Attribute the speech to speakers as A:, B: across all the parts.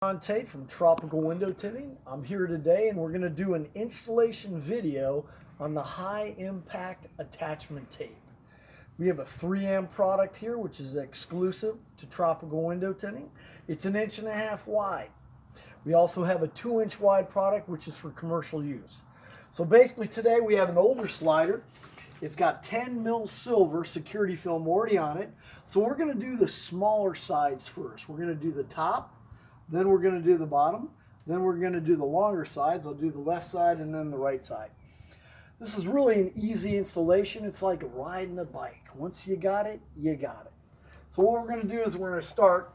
A: John Tate from Tropical Window Tinting. I'm here today and we're going to do an installation video on the high impact attachment tape. We have a 3M product here which is exclusive to Tropical Window Tinting. It's 1.5 inches wide. We also have a 2-inch wide product which is for commercial use. So basically today we have an older slider. It's got 10 mil silver security film already on it. So we're going to do the smaller sides first. We're going to do the top. Then we're going to do the bottom. Then we're going to do the longer sides. I'll do the left side and then the right side. This is really an easy installation. It's like riding a bike. Once you got it, you got it. So what we're going to do is we're going to start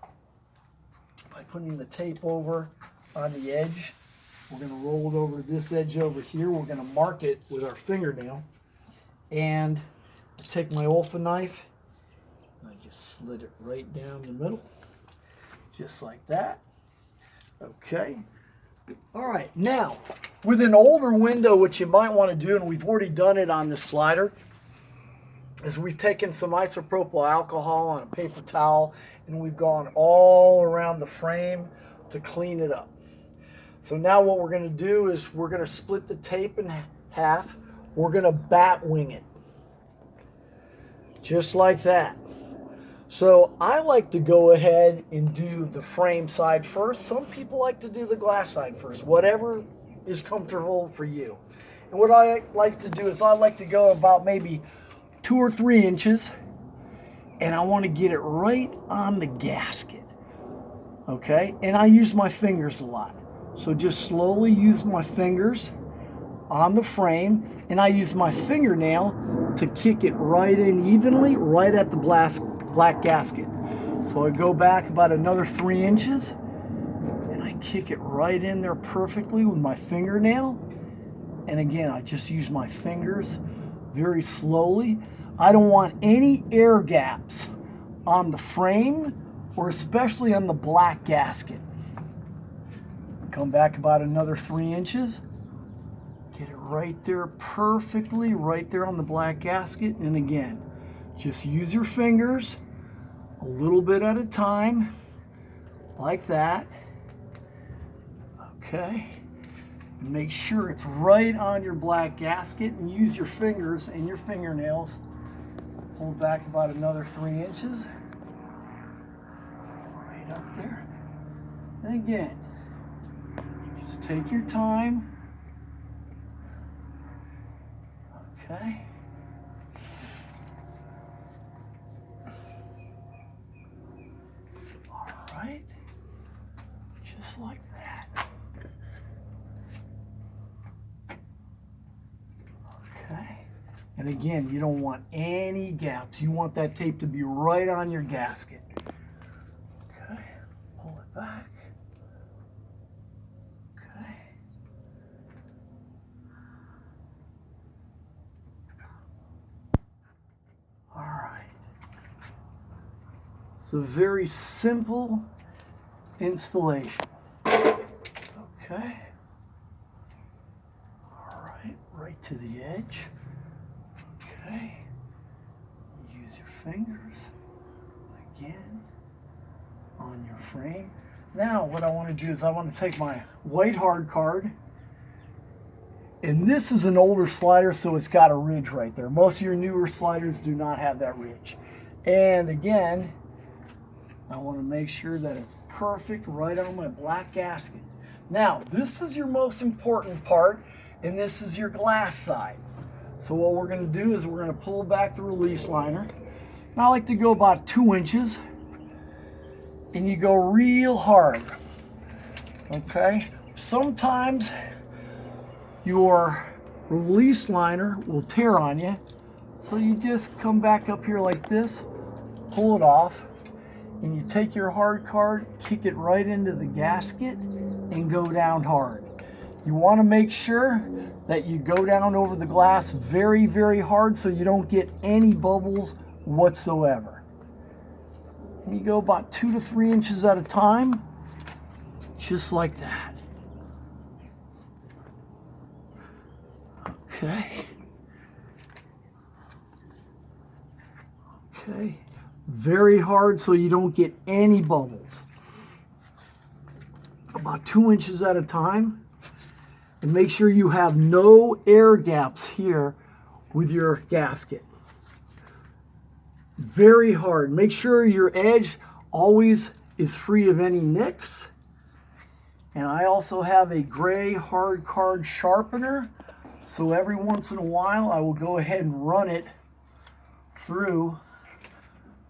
A: by putting the tape over on the edge. We're going to roll it over this edge over here. We're going to mark it with our fingernail. And I take my Olfa knife and I just slid it right down the middle. Just like that. Okay. All right. Now, with an older window, what you might want to do, and we've already done it on this slider, is we've taken some isopropyl alcohol on a paper towel and we've gone all around the frame to clean it up. So now what we're going to do is we're going to split the tape in half. We're going to bat wing it. Just like that. So I like to go ahead and do the frame side first. Some people like to do the glass side first, whatever is comfortable for you. And what I like to do is I like to go about maybe 2 or 3 inches, and I want to get it right on the gasket. Okay, and I use my fingers a lot. So just slowly use my fingers on the frame, and I use my fingernail to kick it right in evenly, right at the black gasket. So I go back about another 3 inches and I kick it right in there perfectly with my fingernail. And again, I just use my fingers very slowly. I don't want any air gaps on the frame or especially on the black gasket. Come back about another 3 inches. Get it right there perfectly, right there on the black gasket. And again, just use your fingers a little bit at a time, like that. Okay. And make sure it's right on your black gasket and use your fingers and your fingernails. Pull back about another 3 inches. Right up there. And again, just take your time. Okay. All right. Just like that. Okay. And again, you don't want any gaps. You want that tape to be right on your gasket. Okay. Pull it back. Okay. It's a very simple installation. Okay. All right, right to the edge. Okay. Use your fingers again on your frame. Now what I want to do is I want to take my white hard card, and this is an older slider, so it's got a ridge right there. Most of your newer sliders do not have that ridge. And again, I want to make sure that it's perfect right on my black gasket. Now, this is your most important part, and this is your glass side. So what we're going to do is we're going to pull back the release liner. And I like to go about 2 inches, and you go real hard. Okay? Sometimes your release liner will tear on you, so you just come back up here like this, pull it off, and you take your hard card, kick it right into the gasket, and go down hard. You want to make sure that you go down over the glass very, very hard so you don't get any bubbles whatsoever. And you go about 2 to 3 inches at a time, just like that. Okay. Okay. Very hard so you don't get any bubbles. about 2 inches at a time. And make sure you have no air gaps here with your gasket. Very hard. Make sure your edge always is free of any nicks. And I also have a gray hard card sharpener. So every once in a while I will go ahead and run it through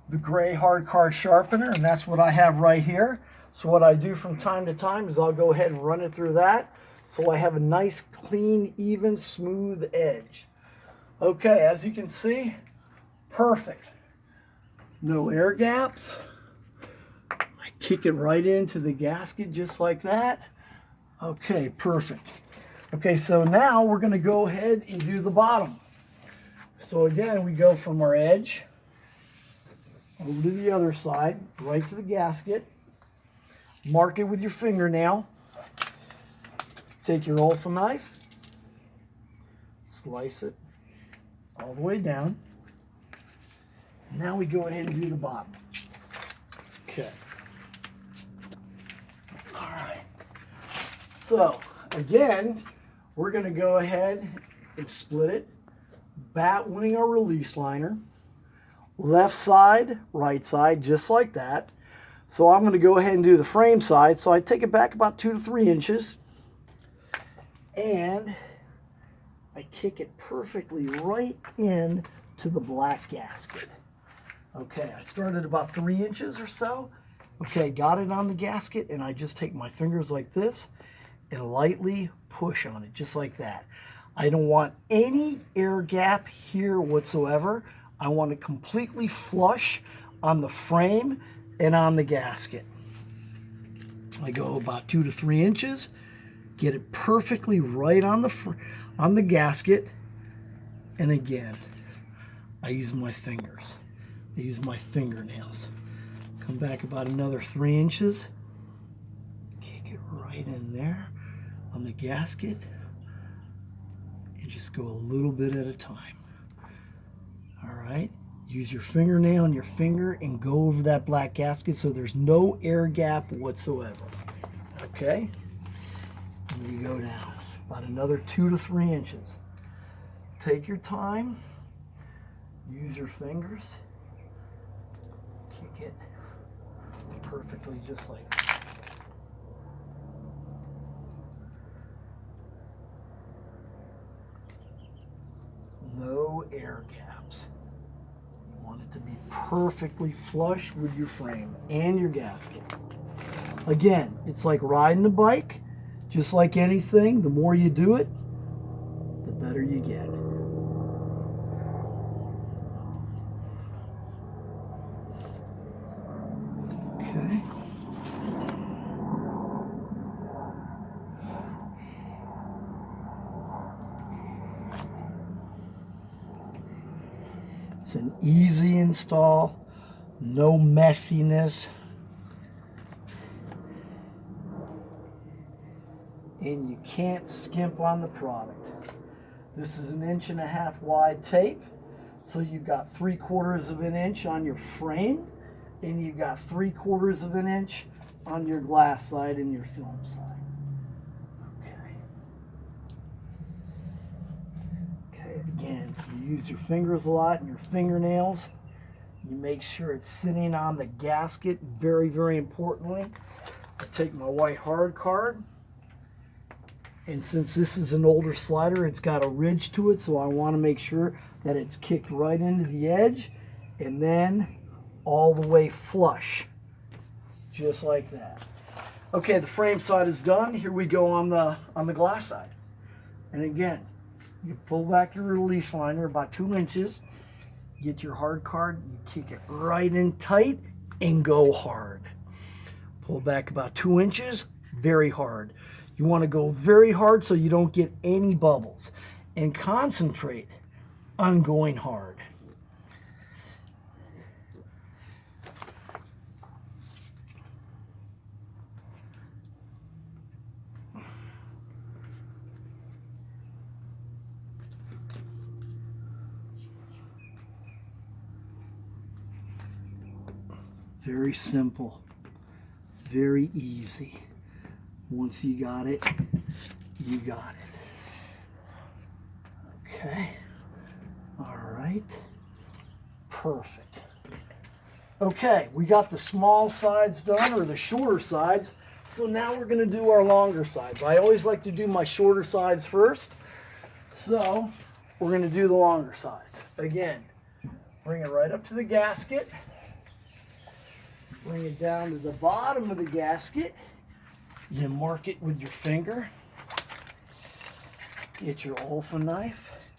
A: the gray hard card sharpener, and that's what I have right here. So what I do from time to time is I'll go ahead and run it through that so I have a nice, clean, even, smooth edge. Okay, as you can see, perfect. No air gaps. I kick it right into the gasket just like that. Okay, perfect. Okay, so now we're going to go ahead and do the bottom. So again, we go from our edge over to the other side, right to the gasket. Mark it with your fingernail. Take your Olfa knife, slice it all the way down. Now we go ahead and do the bottom. Okay. All right. So again, we're going to go ahead and split it. Bat wing our release liner. Left side, right side, just like that. So I'm going to go ahead and do the frame side. So I take it back about 2 to 3 inches. And I kick it perfectly right in to the black gasket. Okay, I started about 3 inches or so. Okay, got it on the gasket, and I just take my fingers like this and lightly push on it, just like that. I don't want any air gap here whatsoever. I want it completely flush on the frame and on the gasket. I go about 2 to 3 inches, get it perfectly right on the gasket, and again, I use my fingers. I use my fingernails. Come back about another 3 inches, kick it right in there on the gasket, and just go a little bit at a time. All right, use your fingernail and your finger and go over that black gasket so there's no air gap whatsoever. Okay, and you go down about another 2 to 3 inches. Take your time, use your fingers, kick it perfectly just like that. No air gaps. You want it to be perfectly flush with your frame and your gasket. Again, it's like riding a bike. Just like anything, the more you do it, the better you get. Okay. It's an easy install, no messiness, and you can't skimp on the product. This is 1.5 inch wide tape, so you've got 3/4 of an inch on your frame, and you've got 3/4 of an inch on your glass side and your film side. Okay, again, you use your fingers a lot and your fingernails. You make sure it's sitting on the gasket, very, very importantly. I take my white hard card, and since this is an older slider, it's got a ridge to it, so I want to make sure that it's kicked right into the edge and then all the way flush, just like that. Okay, the frame side is done. Here we go on the glass side. And again, you pull back your release liner about 2 inches, get your hard card, you kick it right in tight and go hard. Pull back about 2 inches, very hard. You want to go very hard so you don't get any bubbles, and concentrate on going hard. Very simple, very easy. Once you got it, you got it. Okay. All right. Perfect. Okay, we got the small sides done, or the shorter sides. So now we're going to do our longer sides. I always like to do my shorter sides first. So we're going to do the longer sides. Again, bring it right up to the gasket. Bring it down to the bottom of the gasket. You mark it with your finger. Get your Olfa knife,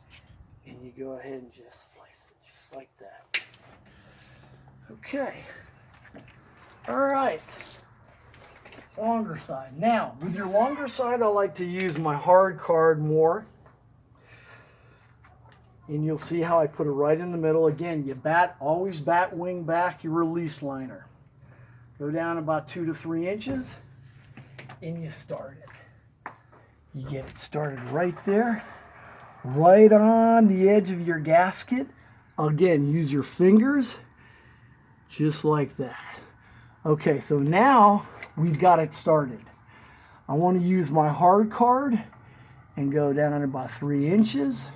A: and you go ahead and just slice it, just like that. Okay. All right. Longer side. Now, with your longer side, I like to use my hard card more. And you'll see how I put it right in the middle. Again, you always bat wing back your release liner. Go down about 2 to 3 inches, and you start it. You get it started right there, right on the edge of your gasket. Again, use your fingers, just like that. Okay, so now we've got it started. I want to use my hard card and go down about 3 inches,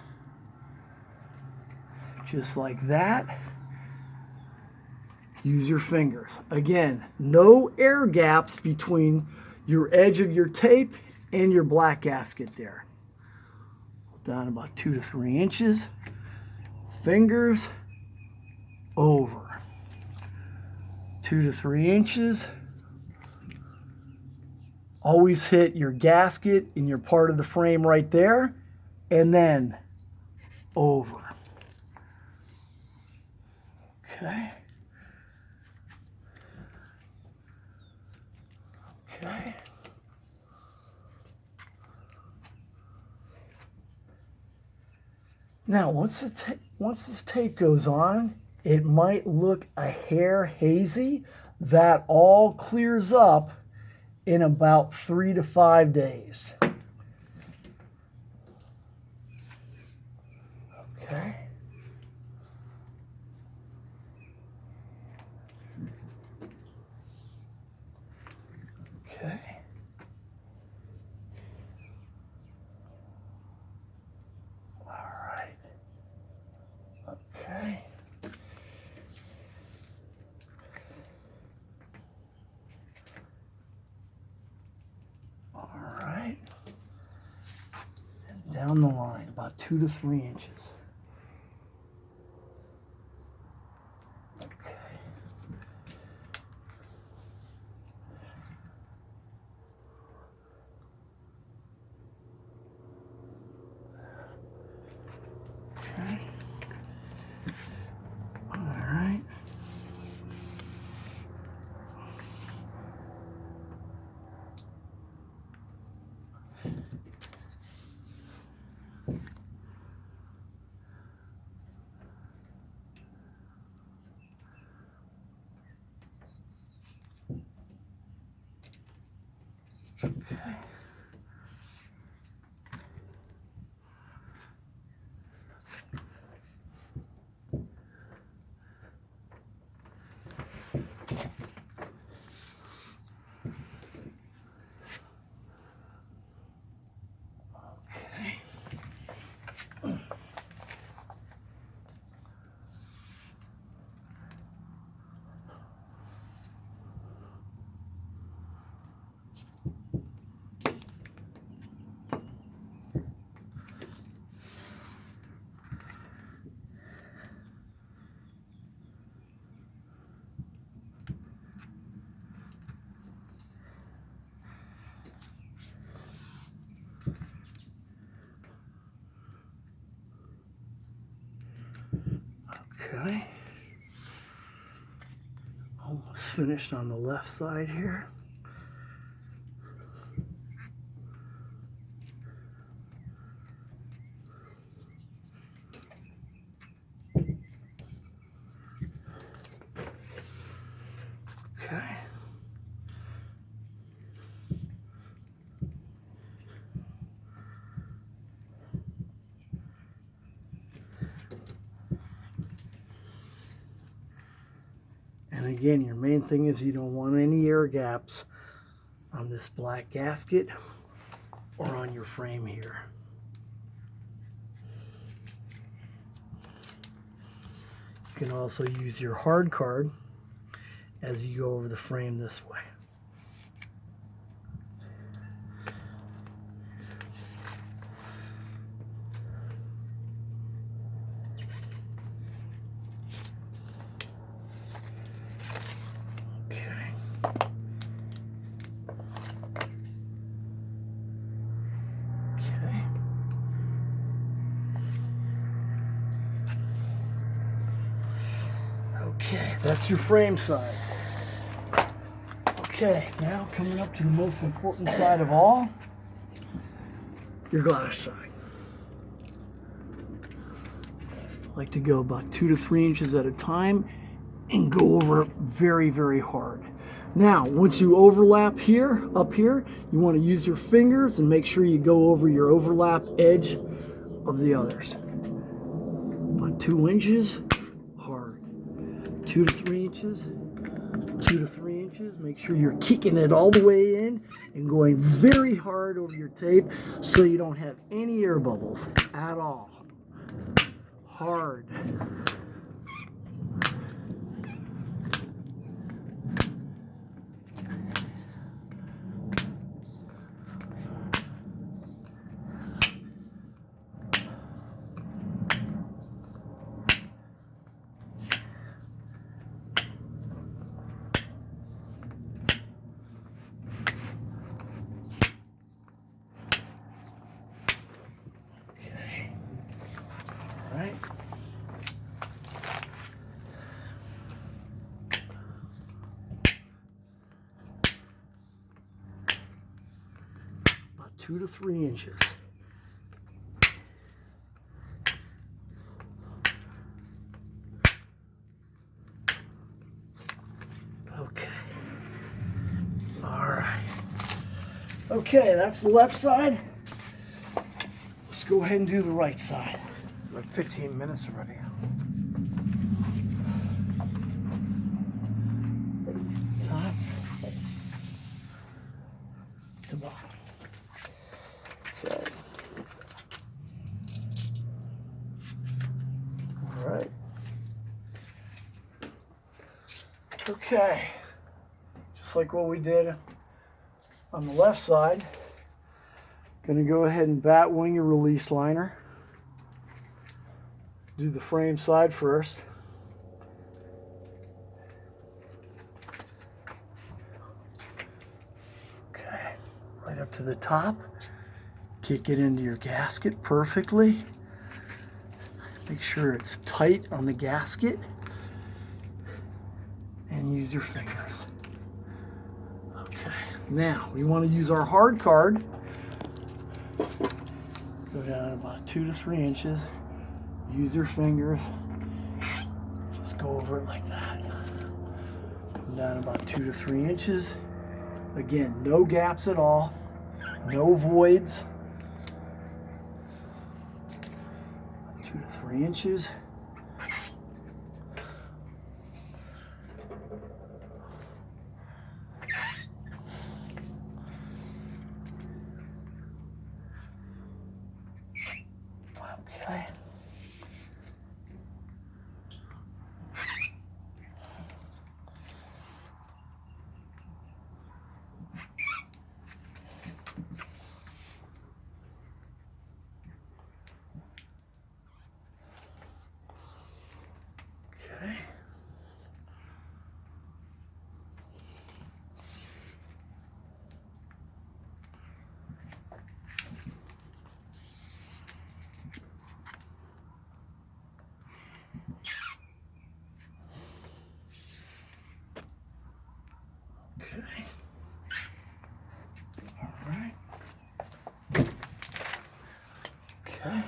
A: just like that. Use your fingers. Again, no air gaps between your edge of your tape and your black gasket there. Down about 2 to 3 inches. Fingers over. 2 to 3 inches. Always hit your gasket in your part of the frame right there, and then over. Okay. Okay. Now, once this tape goes on, it might look a hair hazy. That all clears up in about 3 to 5 days. Okay. Okay. All right. Okay. All right. And down the line, about 2 to 3 inches. Okay. All right. Okay. Okay. Almost finished on the left side here. Okay. And again, your main thing is you don't want any air gaps on on this black gasket or on your frame here. You can also use your hard card as you go over the frame this way. Okay, that's your frame side. Okay, now coming up to the most important side of all, your glass side. I like to go about 2 to 3 inches at a time and go over very, very hard. Now, once you overlap here, up here, you want to use your fingers and make sure you go over your overlap edge of the others. About 2 inches, hard. 2 to 3 inches, 2 to 3 inches. Make sure you're kicking it all the way in and going very hard over your tape so you don't have any air bubbles at all. Hard. Right. About 2 to 3 inches. Okay. All right. Okay, that's the left side. Let's go ahead and do the right side.
B: Like 15 minutes already.
A: Top to bottom. Okay. All right. Okay. Just like what we did on the left side, gonna go ahead and bat wing your release liner. Do the frame side first. Okay, right up to the top. Kick it into your gasket perfectly. Make sure it's tight on the gasket. And use your fingers. Okay, now we want to use our hard card. Go down about 2 to 3 inches. Use your fingers. Just go over it like that. Come down about 2 to 3 inches. Again, no gaps at all. No voids. 2 to 3 inches. Okay. Okay. Okay. All right. Okay.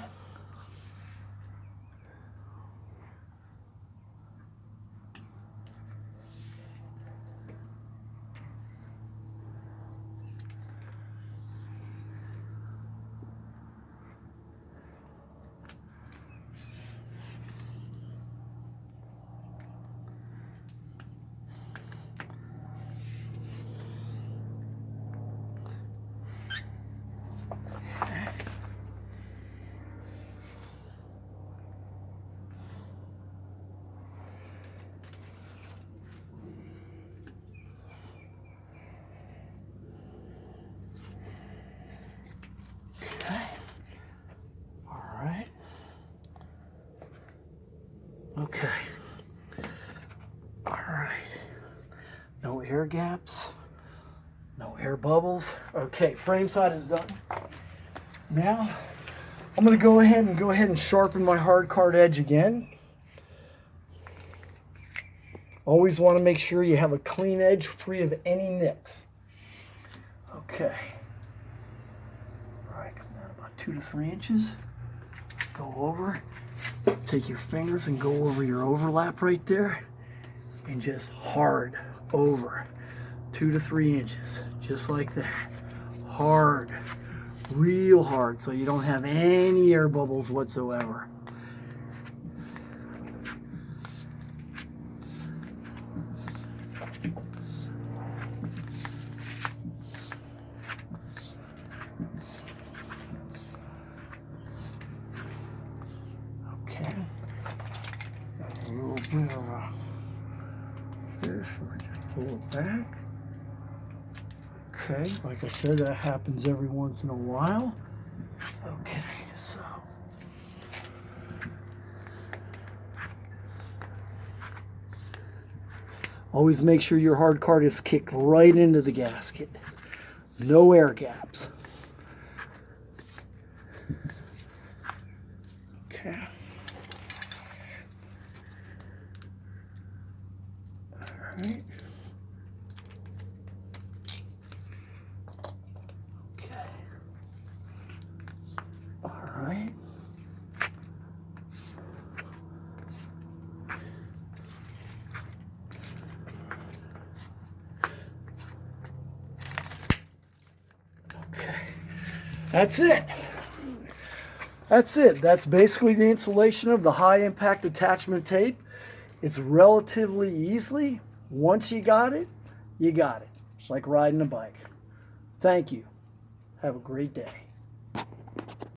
A: Okay. All right. Okay. All right. No air gaps. No air bubbles. Okay, frame side is done. Now, I'm going to go ahead and sharpen my hard card edge again. Always want to make sure you have a clean edge free of any nicks. Okay. All right, come down about 2 to 3 inches. Go over. Take your fingers and go over your overlap right there. And just hard over 2 to 3 inches. Just like that. Hard. Real hard so you don't have any air bubbles whatsoever. Okay. A little bit of this, just pull it back. Okay, like I said, that happens every once in a while. Okay, so. Always make sure your hard card is kicked right into the gasket. No air gaps. Okay. All right. Okay. All right. Okay. That's it. That's it. That's basically the installation of the high impact attachment tape. It's relatively easy. Once you got it, you got it. It's like riding a bike. Thank you. Have a great day.